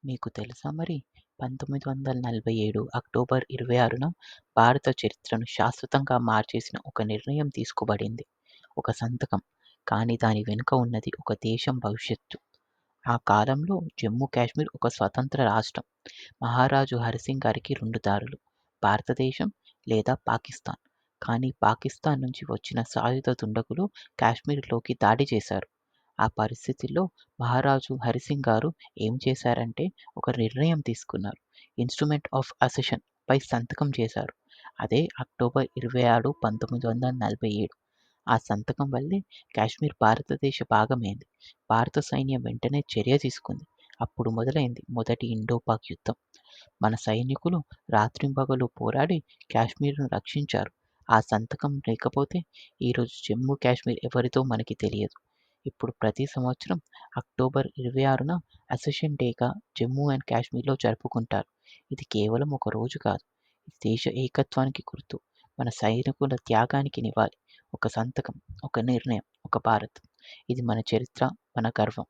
మీకు తెలుసా మరి? 1947 అక్టోబర్ 26న భారత చరిత్రను శాశ్వతంగా మార్చేసిన ఒక నిర్ణయం తీసుకోబడింది. ఒక సంతకం. కానీ దాని వెనుక ఉన్నది ఒక దేశం భవిష్యత్తు. ఆ కాలంలో జమ్మూ కాశ్మీర్ ఒక స్వతంత్ర రాష్ట్రం. మహారాజు హరిసింగ్ గారికి 2 దారులు. భారతదేశం లేదా పాకిస్తాన్. కానీ పాకిస్తాన్ నుంచి వచ్చిన సాయుధ దుండగులు కాశ్మీర్‌లోకి దాడి చేశారు. ఆ పరిస్థితిలో మహారాజు హరిసింగ్ గారు ఏం చేశారంటే ఒక నిర్ణయం తీసుకున్నారు. ఇన్‌స్ట్రుమెంట్ ఆఫ్ అసెషన్ పై సంతకం చేశారు. అదే అక్టోబర్ 26, 1947. ఆ సంతకం వల్లే కాశ్మీర్ భారతదేశ భాగమైంది. భారత సైన్యం వెంటనే చర్య తీసుకుంది. అప్పుడు మొదలైంది మొదటి ఇండో-పాక్ యుద్ధం. మన సైనికులు రాత్రింబగళ్ళు పోరాడి కాశ్మీర్‌ను రక్షించారు. ఆ సంతకం లేకపోతే ఈరోజు జమ్మూ కాశ్మీర్ ఎవరిదో మనకి తెలియదు. ఇప్పుడు ప్రతి సంవత్సరం అక్టోబర్ 26న అసెషన్ డేగా జమ్మూ అండ్ కాశ్మీర్‌లో జరుపుకుంటారు. ఇది కేవలం ఒక రోజు కాదు. ఇది దేశ ఏకత్వానికి గుర్తు. మన సైనికుల త్యాగానికి నివాళి. ఒక సంతకం, ఒక నిర్ణయం, ఒక భారత్. ఇది మన చరిత్ర, మన గర్వం.